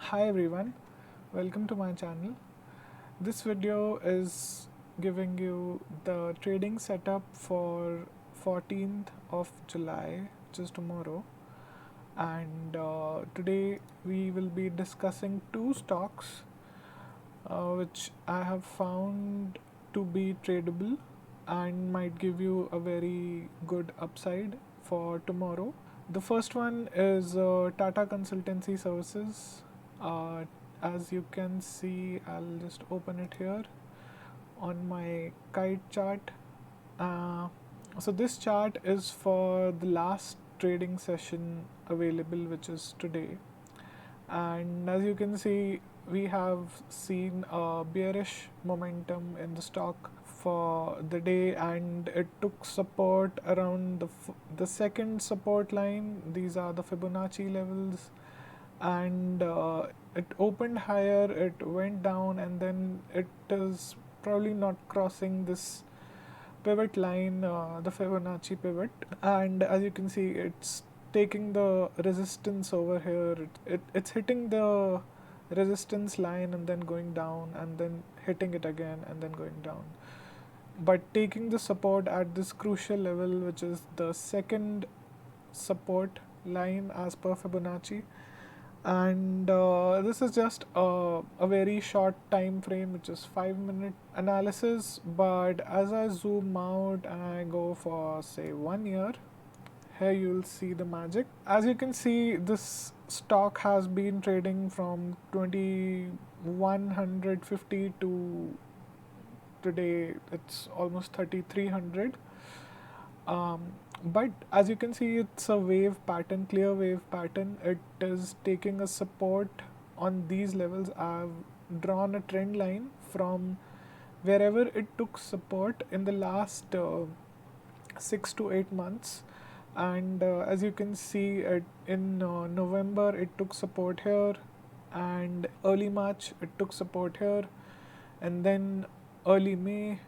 Hi everyone, welcome to my channel. This video is giving you the trading setup for 14th of July, which is tomorrow. And today we will be discussing two stocks which I have found to be tradable and might give you a very good upside for tomorrow. The first one is Tata Consultancy Services. Uh, as you can see, I'll just open it here on my kite chart. Uh, so this chart is for the last trading session available, which is today. And as you can see, we have seen a bearish momentum in the stock for the day, and it took support around the second support line. These are the Fibonacci levels, and it opened higher, it went down, and then it is probably not crossing this pivot line, the Fibonacci pivot. And as you can see, it's taking the resistance over here. It's hitting the resistance line and then going down and then hitting it again and then going down, but taking the support at this crucial level, which is the second support line as per Fibonacci. And this is just a very short time frame, which is 5-minute analysis. But as I zoom out and I go for say 1 year, here you'll see the magic. As you can see, this stock has been trading from 2150 to today it's almost 3300. But as you can see, it's a wave pattern, clear wave pattern. It is taking a support on these levels. I've drawn a trend line from wherever it took support in the last 6 to 8 months. And as you can see, in November it took support here, and early March it took support here, and then early May,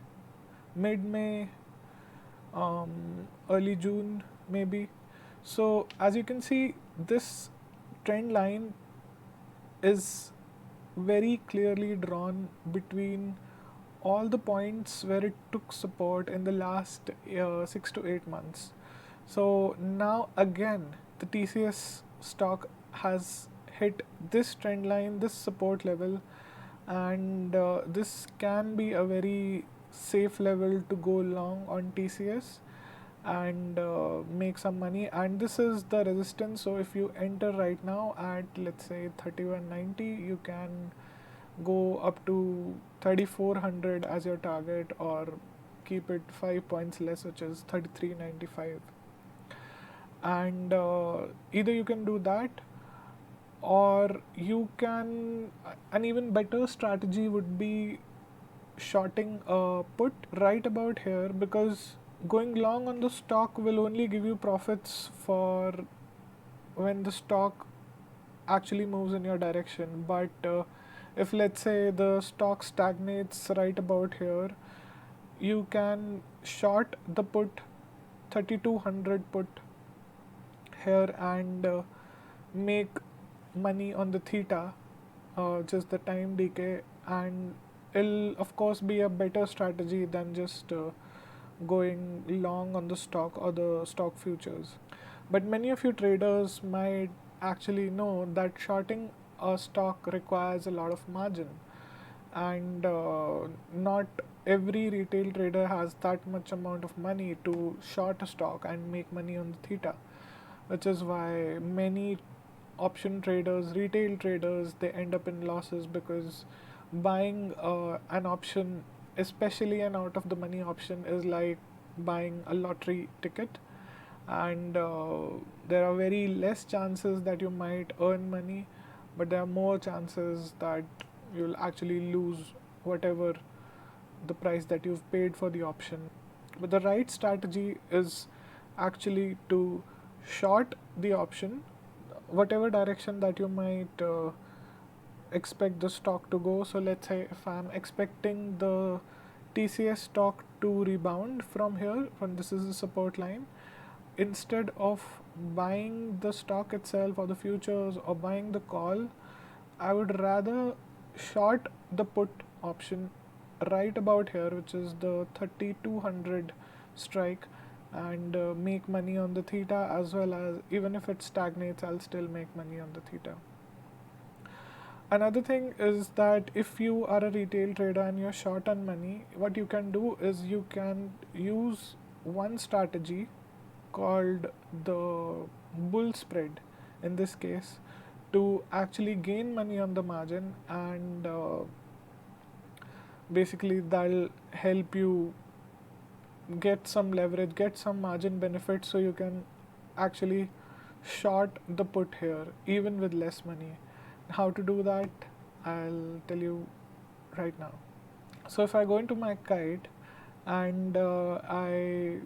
mid May, early June maybe. So as you can see, this trend line is very clearly drawn between all the points where it took support in the last 6 to 8 months. So now again, the TCS stock has hit this trend line, this support level, and this can be a very safe level to go long on TCS and make some money. And this is the resistance. So if you enter right now at, let's say, 3190, you can go up to 3400 as your target, or keep it 5 points less, which is 3395. And either you can do that, or you can, an even better strategy would be shorting a put right about here, because going long on the stock will only give you profits for when the stock actually moves in your direction. But if, let's say, the stock stagnates right about here, you can short the put 3200 put here and make money on the theta, just the time decay, and it'll of course be a better strategy than just going long on the stock or the stock futures. But many of you traders might actually know that shorting a stock requires a lot of margin, and not every retail trader has that much amount of money to short a stock and make money on the theta, which is why many option traders, retail traders, they end up in losses, because buying an option, especially an out of the money option, is like buying a lottery ticket. And there are very less chances that you might earn money, but there are more chances that you'll actually lose whatever the price that you've paid for the option. But the right strategy is actually to short the option, whatever direction that you might expect the stock to go. So let's say if I'm expecting the TCS stock to rebound from here, from this is the support line, instead of buying the stock itself or the futures or buying the call, I would rather short the put option right about here, which is the 3200 strike, and make money on the theta, as well as even if it stagnates, I'll still make money on the theta. Another thing is that if you are a retail trader and you're short on money, what you can do is you can use one strategy called the bull spread in this case to actually gain money on the margin, and basically that'll help you get some leverage, get some margin benefit, so you can actually short the put here even with less money. How to do that, I'll tell you right now. So if I go into my kite and I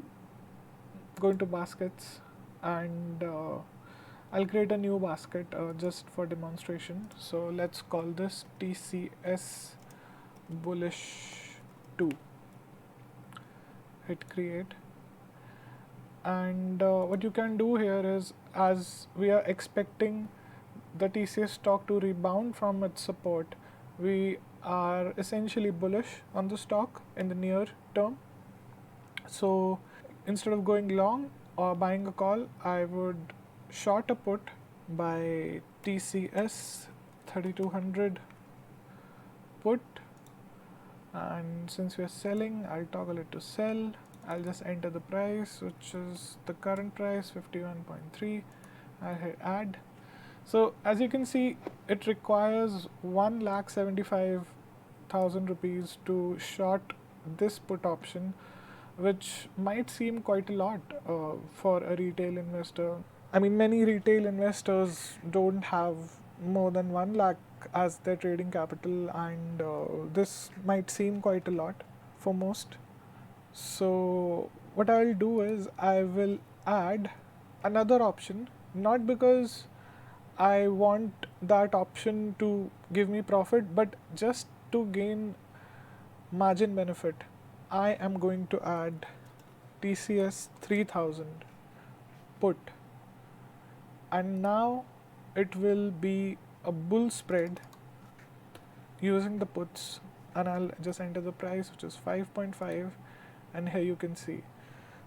go into baskets, and I'll create a new basket just for demonstration. So let's call this TCS bullish 2. Hit create, and what you can do here is, as we are expecting the TCS stock to rebound from its support, we are essentially bullish on the stock in the near term. So instead of going long or buying a call, I would short a put by TCS 3200 put, and since we are selling, I'll toggle it to sell. I'll just enter the price, which is the current price 51.3. I'll hit add. So as you can see, it requires 1,75,000 rupees to short this put option, which might seem quite a lot for a retail investor. I mean, many retail investors don't have more than 1 lakh as their trading capital, and this might seem quite a lot for most. So what I'll do is I will add another option, not because I want that option to give me profit, but just to gain margin benefit. I am going to add TCS 3000 put, and now it will be a bull spread using the puts, and I'll just enter the price, which is 5.5, and here you can see.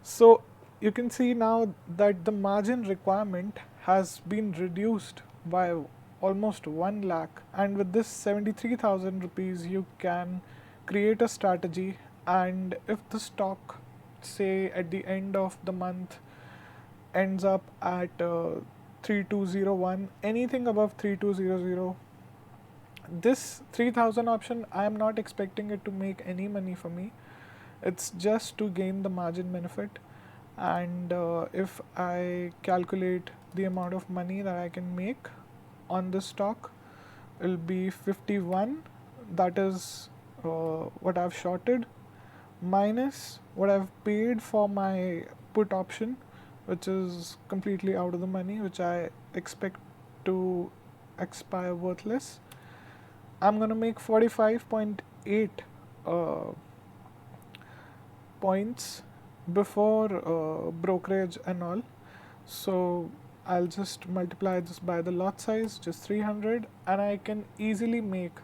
So you can see now that the margin requirement has been reduced by almost 1 lakh, and with this 73,000 rupees you can create a strategy, and if the stock, say at the end of the month, ends up at 3201, anything above 3200, this 3000 option, I am not expecting it to make any money for me. It's just to gain the margin benefit, and if I calculate the amount of money that I can make on this stock, it'll be 51. That is what I've shorted, minus what I've paid for my put option, which is completely out of the money, which I expect to expire worthless. I'm gonna make 45.8 points before brokerage and all. So I'll just multiply this by the lot size, just 300, and I can easily make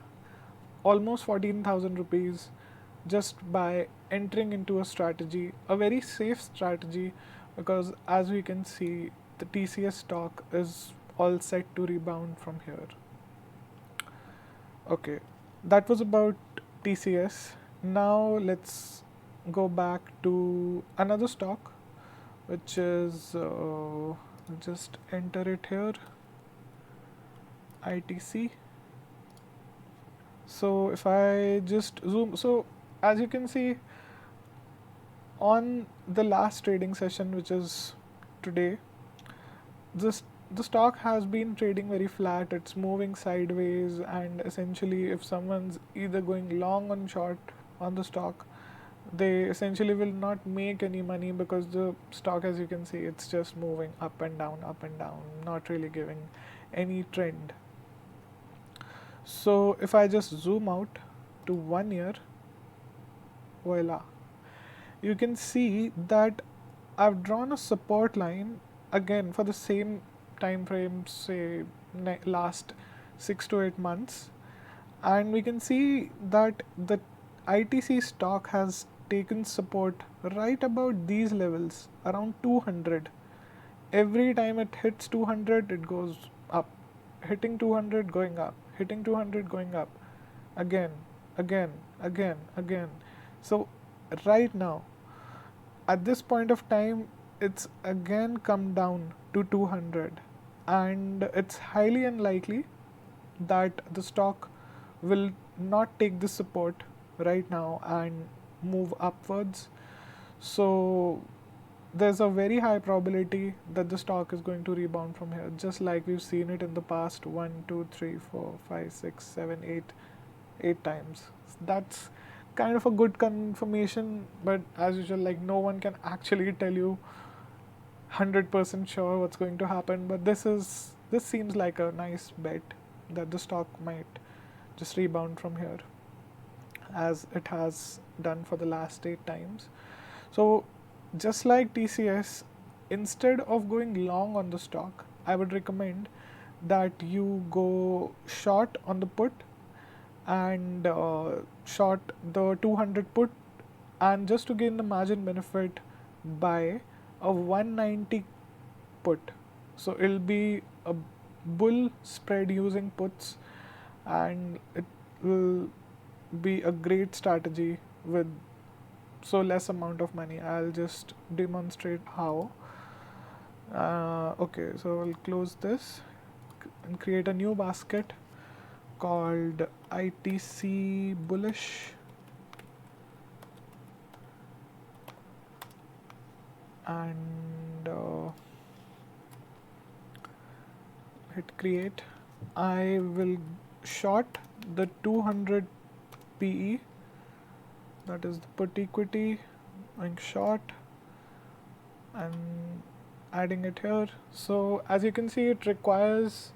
almost 14,000 rupees just by entering into a strategy, a very safe strategy, because as we can see, the TCS stock is all set to rebound from here. Okay, that was about TCS. Now let's go back to another stock, which is just enter it here, ITC. So if I just zoom, so as you can see, on the last trading session, which is today, the stock has been trading very flat. It's moving sideways, and essentially if someone's either going long or short on the stock, they essentially will not make any money, because the stock, as you can see, it's just moving up and down, not really giving any trend. So if I just zoom out to 1 year, voila, you can see that I've drawn a support line again for the same time frame, say last 6 to 8 months, and we can see that the ITC stock has taken support right about these levels around 200. Every time it hits 200, it goes up, hitting 200, going up, hitting 200, going up, again, again, again, again. So right now, at this point of time, it's again come down to 200, and it's highly unlikely that the stock will not take this support right now and move upwards. So there's a very high probability that the stock is going to rebound from here, just like we've seen it in the past 1, 2, 3, 4, 5, 6, 7, 8 times. That's kind of a good confirmation, but as usual, like, no one can actually tell you 100% sure what's going to happen. But this seems like a nice bet that the stock might just rebound from here, as it has done for the last 8 times. So just like TCS, instead of going long on the stock, I would recommend that you go short on the put and short the 200 put, and just to gain the margin benefit, buy a 190 put. So it'll be a bull spread using puts, and it will be a great strategy with so less amount of money. I'll just demonstrate how. Okay, so I'll close this and create a new basket called ITC bullish, and hit create. I will short the 200 PE, that is the put equity, going short and adding it here. So as you can see, it requires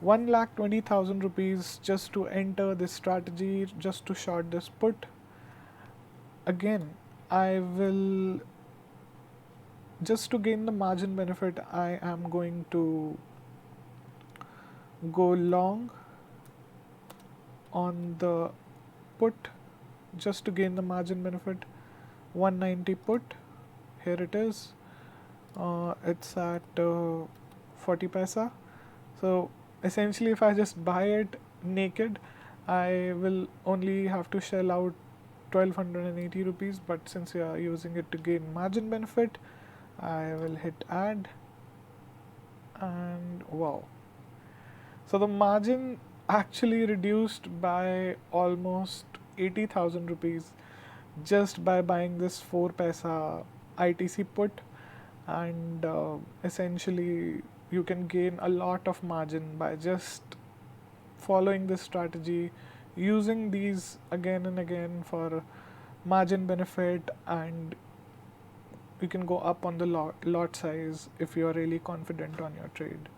1,20,000 rupees just to enter this strategy, just to short this put. Again, I will, just to gain the margin benefit, I am going to go long on the put just to gain the margin benefit. 190 put, here it is. It's at 40 paisa. So essentially, if I just buy it naked, I will only have to shell out 1,280 rupees, but since we are using it to gain margin benefit, I will hit add, and wow. So the margin actually reduced by almost 80,000 rupees just by buying this 4 paisa ITC put, and essentially you can gain a lot of margin by just following this strategy, using these again and again for margin benefit, and you can go up on the lot size if you are really confident on your trade.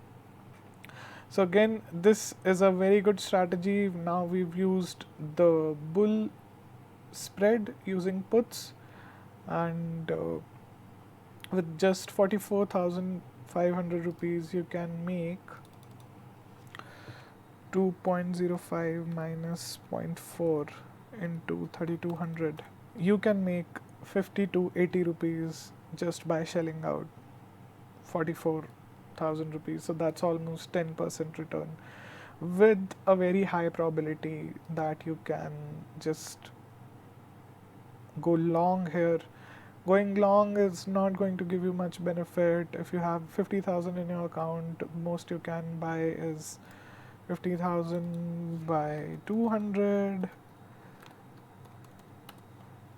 So again, this is a very good strategy. Now we've used the bull spread using puts, and with just 44,500 rupees you can make 2.05 minus 0.4 into 3,200. You can make 50 to 80 rupees just by shelling out 44,000 rupees. So that's almost 10% return, with a very high probability that you can just go long here. Going long is not going to give you much benefit. If you have 50,000 in your account, most you can buy is 50,000 by 200,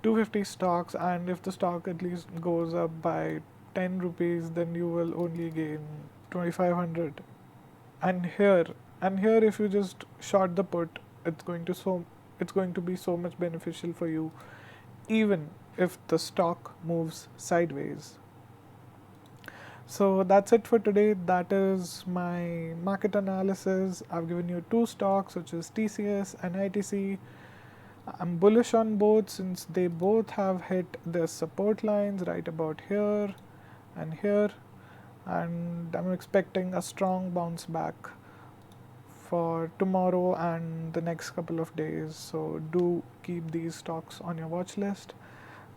250 stocks, and if the stock at least goes up by 10 rupees, then you will only gain 2,500. And here if you just short the put, it's going to be so much beneficial for you, even if the stock moves sideways. So that's it for today. That is my market analysis. I've given you 2 stocks, which is TCS and ITC. I'm bullish on both since they both have hit their support lines right about here and here, and I'm expecting a strong bounce back for tomorrow and the next couple of days. So do keep these stocks on your watch list.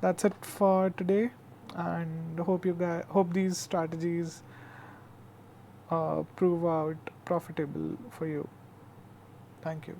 That's it for today, and hope these strategies prove out profitable for you. Thank you.